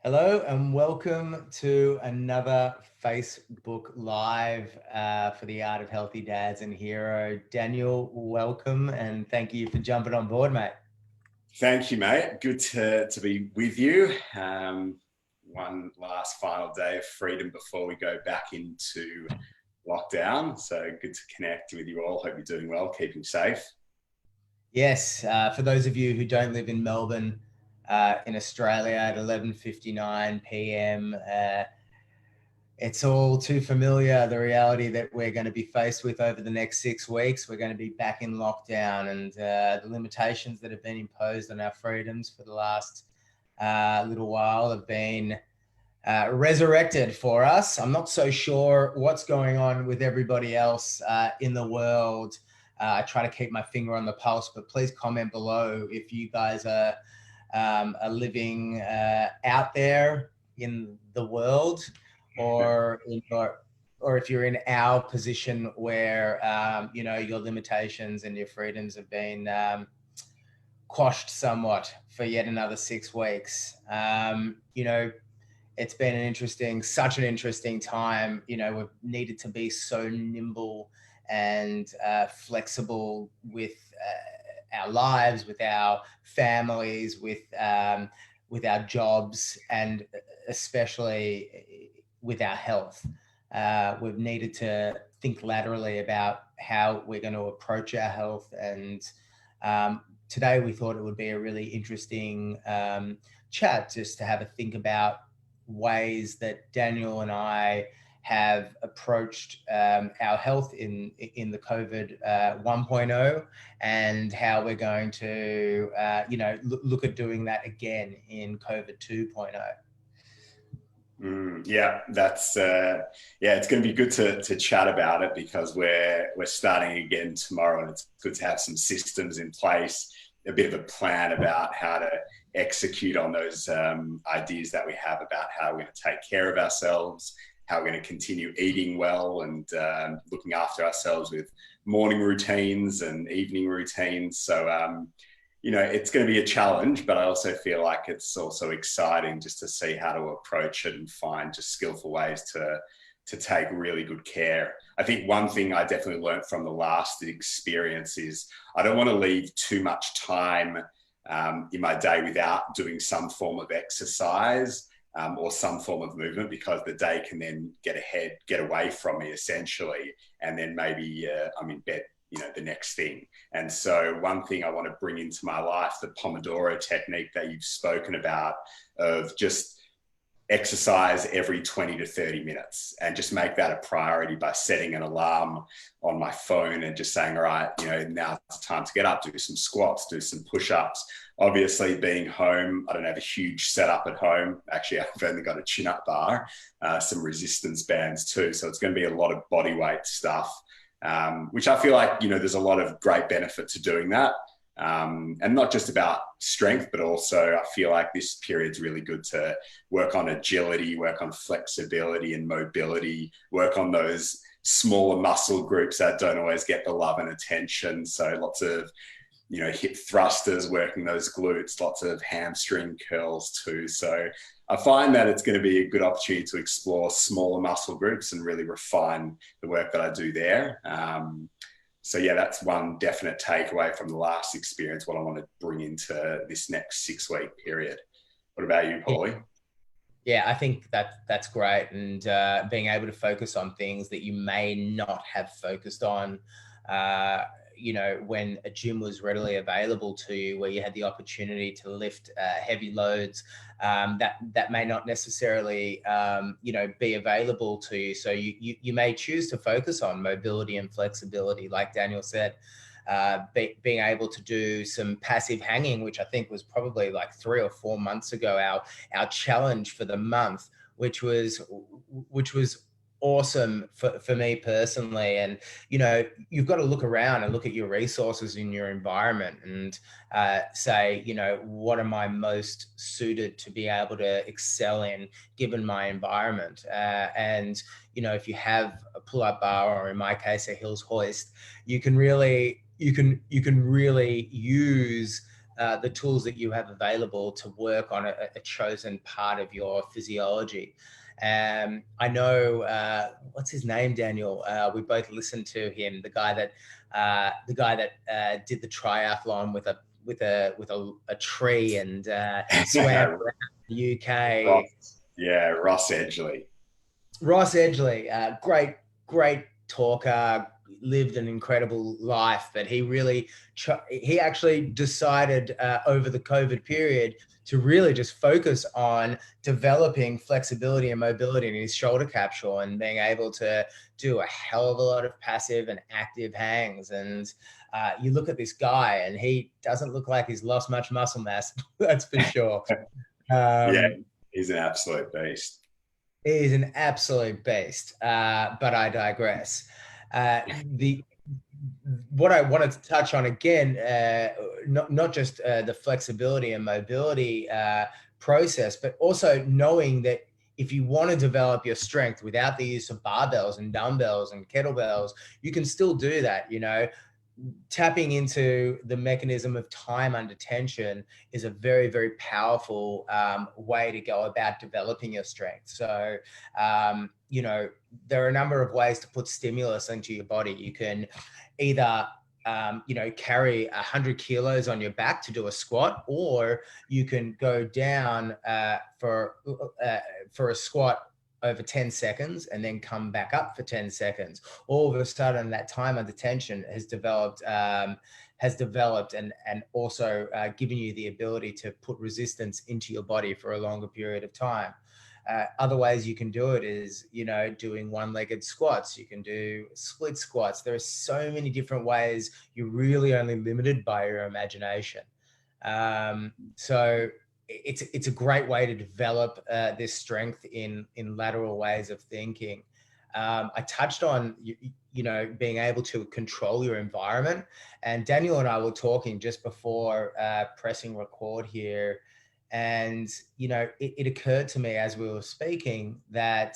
Hello and welcome to another Facebook Live for the Art of Healthy Dads and Hero. Daniel, welcome and thank you for jumping on board, mate. Thank you, mate. Good to be with you. One last final day of freedom before we go back into lockdown. So good to connect with you all. Hope you're doing well, keeping safe. Yes, for those of you who don't live in Melbourne, in Australia at 11:59 p.m., it's all too familiar, the reality that we're going to be faced with over the next 6 weeks. We're going to be back in lockdown, and the limitations that have been imposed on our freedoms for the last little while have been resurrected for us. I'm not so sure what's going on with everybody else in the world. I try to keep my finger on the pulse, but please comment below if you guys are living out there in the world, or if you're in our position where your limitations and your freedoms have been quashed somewhat for yet another 6 weeks. It's been such an interesting time. We've needed to be so nimble and flexible with our lives, with our families, with our jobs, and especially with our health. We've needed to think laterally about how we're going to approach our health. And today we thought it would be a really interesting chat just to have a think about ways that Daniel and I have approached our health in the COVID 1.0, and how we're going to look at doing that again in COVID 2.0. It's going to be good to chat about it, because we're starting again tomorrow, and it's good to have some systems in place, a bit of a plan about how to execute on those ideas that we have about how we're going to take care of ourselves, how we're going to continue eating well, and looking after ourselves with morning routines and evening routines. So, it's going to be a challenge, but I also feel like it's also exciting just to see how to approach it and find just skillful ways to take really good care. I think one thing I definitely learned from the last experience is I don't want to leave too much time in my day without doing some form of exercise or some form of movement, because the day can then get away from me essentially, and then maybe I'm in bed, the next thing. And so one thing I want to bring into my life, the Pomodoro technique that you've spoken about, of just exercise every 20 to 30 minutes, and just make that a priority by setting an alarm on my phone and just saying, all right, now it's time to get up, do some squats, do some push-ups. Obviously, being home, I don't have a huge setup at home. Actually, I've only got a chin-up bar, some resistance bands too. So it's going to be a lot of body weight stuff, which I feel like, there's a lot of great benefit to doing that. And not just about strength, but also I feel like this period's really good to work on agility, work on flexibility and mobility, work on those smaller muscle groups that don't always get the love and attention. So lots of, hip thrusters, working those glutes, lots of hamstring curls too. So I find that it's going to be a good opportunity to explore smaller muscle groups and really refine the work that I do there. So yeah, that's one definite takeaway from the last experience, what I want to bring into this next 6-week period. What about you, Paulie? Yeah, I think that's great. And being able to focus on things that you may not have focused on, when a gym was readily available to you, where you had the opportunity to lift heavy loads, that may not necessarily, be available to you. So you may choose to focus on mobility and flexibility, like Daniel said. Being able to do some passive hanging, which I think was probably like 3 or 4 months ago, our challenge for the month, which was awesome for me personally. And you've got to look around and look at your resources in your environment and say, what am I most suited to be able to excel in given my environment? And if you have a pull-up bar, or in my case a hills hoist, you can really use the tools that you have available to work on a chosen part of your physiology. I know what's his name, Daniel. We both listened to him. The guy that did the triathlon with a tree and swam around the UK. Ross Edgley. Ross Edgley, great talker, lived an incredible life, but he actually decided over the COVID period to really just focus on developing flexibility and mobility in his shoulder capsule and being able to do a hell of a lot of passive and active hangs. And you look at this guy and he doesn't look like he's lost much muscle mass, that's for sure. Yeah, he's an absolute beast. He's an absolute beast, but I digress. What I wanted to touch on again, not just the flexibility and mobility process, but also knowing that if you want to develop your strength without the use of barbells and dumbbells and kettlebells, you can still do that. Tapping into the mechanism of time under tension is a very, very powerful way to go about developing your strength. So, there are a number of ways to put stimulus into your body. You can either, carry 100 kilos on your back to do a squat, or you can go down for a squat over 10 seconds and then come back up for 10 seconds. All of a sudden, that time under tension has developed and also given you the ability to put resistance into your body for a longer period of time. Other ways you can do it is, doing one-legged squats. You can do split squats. There are so many different ways. You're really only limited by your imagination. So it's a great way to develop this strength in lateral ways of thinking. I touched on, being able to control your environment. And Daniel and I were talking just before pressing record here. And, it occurred to me as we were speaking that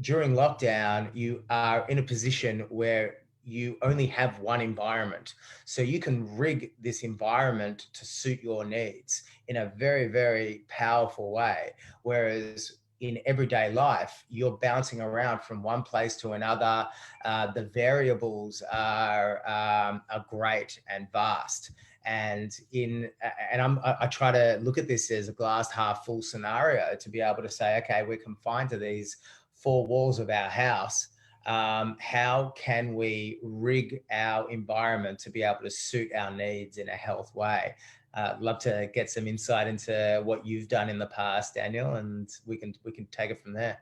during lockdown, you are in a position where you only have one environment. So you can rig this environment to suit your needs in a very, very powerful way. Whereas in everyday life, you're bouncing around from one place to another. The variables are great and vast. And I try to look at this as a glass half full scenario to be able to say, okay, we're confined to these four walls of our house. How can we rig our environment to be able to suit our needs in a health way? Love to get some insight into what you've done in the past, Daniel, and we can take it from there.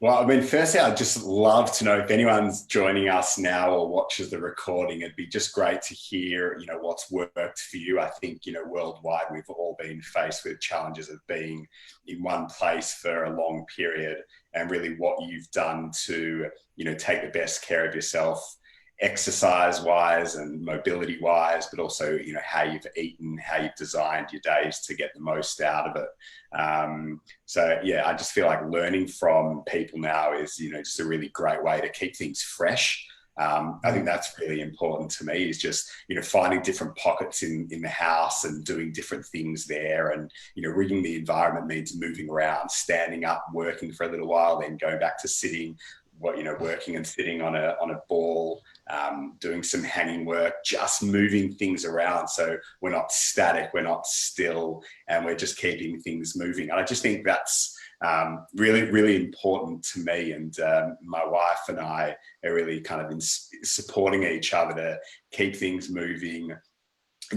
Well, I mean, firstly, I'd just love to know if anyone's joining us now or watches the recording. It'd be just great to hear, what's worked for you. I think, worldwide, we've all been faced with challenges of being in one place for a long period, and really what you've done to, take the best care of yourself, exercise-wise and mobility-wise, but also, how you've eaten, how you've designed your days to get the most out of it. I just feel like learning from people now is, just a really great way to keep things fresh. I think that's really important to me, is just, finding different pockets in the house and doing different things there. And, rigging the environment means moving around, standing up, working for a little while, then going back to sitting, working and sitting on a ball, doing some hanging work, just moving things around. So we're not static, we're not still, and we're just keeping things moving. And I just think that's really, really important to me. And my wife and I are really kind of supporting each other to keep things moving,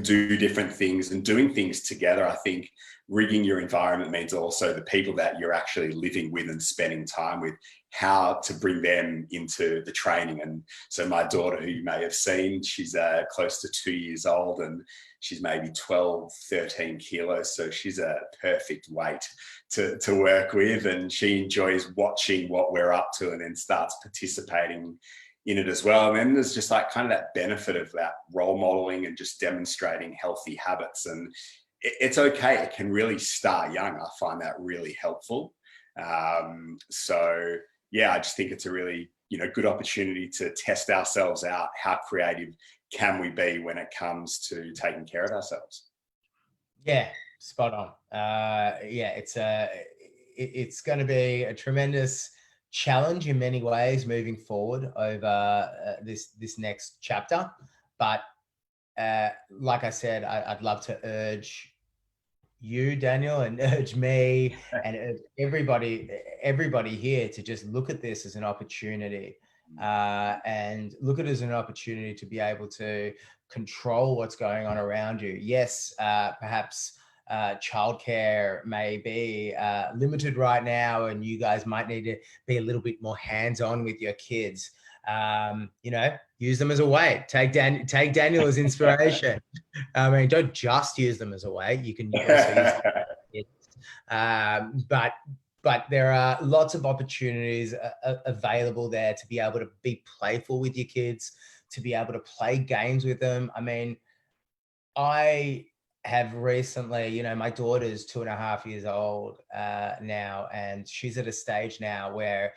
do different things and doing things together. I think rigging your environment means also the people that you're actually living with and spending time with, how to bring them into the training. And so my daughter, who you may have seen, she's close to 2 years old, and she's maybe 12, 13 kilos. So she's a perfect weight to work with. And she enjoys watching what we're up to and then starts participating in it as well. And then there's just like kind of that benefit of that role modeling and just demonstrating healthy habits. And it's okay. It can really start young. I find that really helpful. I just think it's a really, good opportunity to test ourselves out. How creative can we be when it comes to taking care of ourselves? Yeah, spot on. Yeah, it's going to be a tremendous challenge in many ways moving forward over this next chapter. But like I said, I'd love to urge you, Daniel, and urge me and urge everybody here to just look at this as an opportunity, and look at it as an opportunity to be able to control what's going on around you. Yes, perhaps childcare may be limited right now, and you guys might need to be a little bit more hands-on with your kids. You know, use them as a way. Take Daniel as inspiration. I mean, don't just use them as a way. You can also use them. But there are lots of opportunities available there to be able to be playful with your kids, to be able to play games with them. I mean, I have recently, you know, my daughter's 2.5 years old now, and she's at a stage now where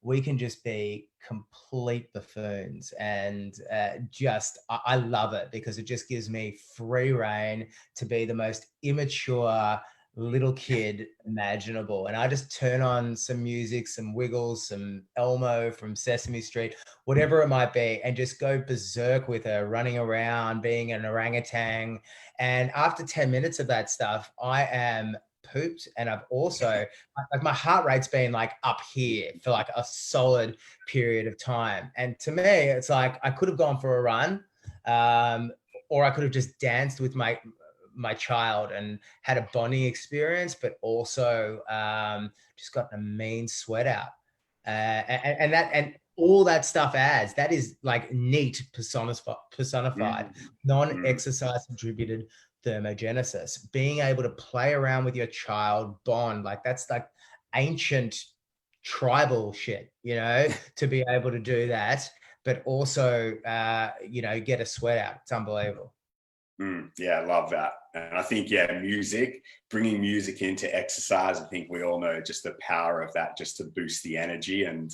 we can just be complete buffoons, and I love it because it just gives me free reign to be the most immature little kid imaginable. And I just turn on some music, some Wiggles, some Elmo from Sesame Street, whatever it might be, and just go berserk with her, running around, being an orangutan. And after 10 minutes of that stuff, I am pooped. And I've also, like, my heart rate's been like up here for like a solid period of time. And to me, it's like I could have gone for a run, or I could have just danced with my child and had a bonding experience, but also just gotten a mean sweat out. And all that stuff adds. That is like neat personified, non-exercise attributed thermogenesis. Being able to play around with your child, bond, like that's like ancient tribal shit, you know, to be able to do that, but also, you know, get a sweat out. It's unbelievable. Yeah, I love that. And I think, yeah, bringing music into exercise, I think we all know just the power of that, just to boost the energy. And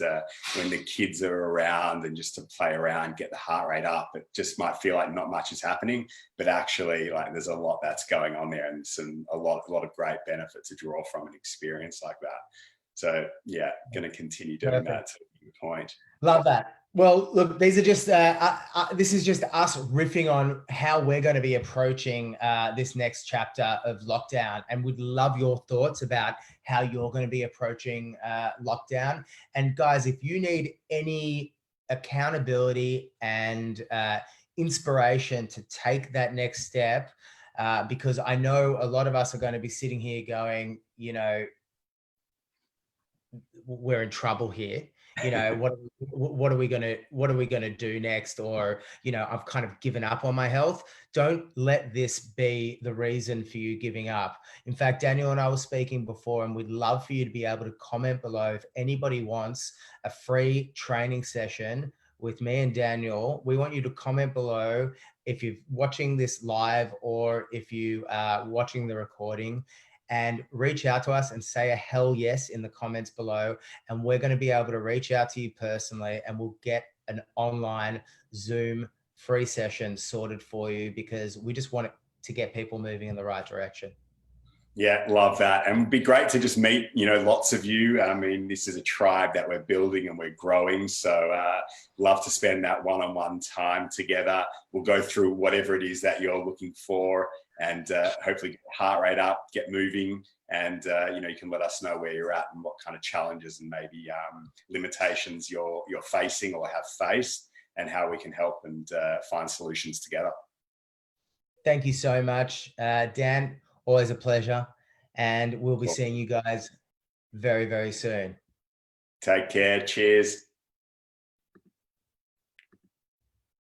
when the kids are around and just to play around, get the heart rate up, it just might feel like not much is happening, but actually like there's a lot that's going on there, and a lot of great benefit to draw from an experience like that. So yeah, going to continue doing that to your point. Love that. Well, look, these are just this is just us riffing on how we're going to be approaching this next chapter of lockdown, and would love your thoughts about how you're going to be approaching lockdown. And guys, if you need any accountability and inspiration to take that next step, because I know a lot of us are going to be sitting here going, you know, we're in trouble here. You know, what are we gonna do next? Or, you know, I've kind of given up on my health. Don't let this be the reason for you giving up. In fact, Daniel and I were speaking before, and we'd love for you to be able to comment below if anybody wants a free training session with me and Daniel. We want you to comment below if you're watching this live or if you are watching the recording, and reach out to us and say a hell yes in the comments below. And we're going to be able to reach out to you personally, and we'll get an online Zoom free session sorted for you, because we just want to get people moving in the right direction. Yeah, love that. And it'd be great to just meet, you know, lots of you. I mean, this is a tribe that we're building and we're growing. So love to spend that one-on-one time together. We'll go through whatever it is that you're looking for, and hopefully get heart rate up, get moving. And, you know, you can let us know where you're at and what kind of challenges and maybe limitations you're facing or have faced, and how we can help and find solutions together. Thank you so much, Dan. Always a pleasure. And we'll be seeing you guys very, very soon. Take care. Cheers.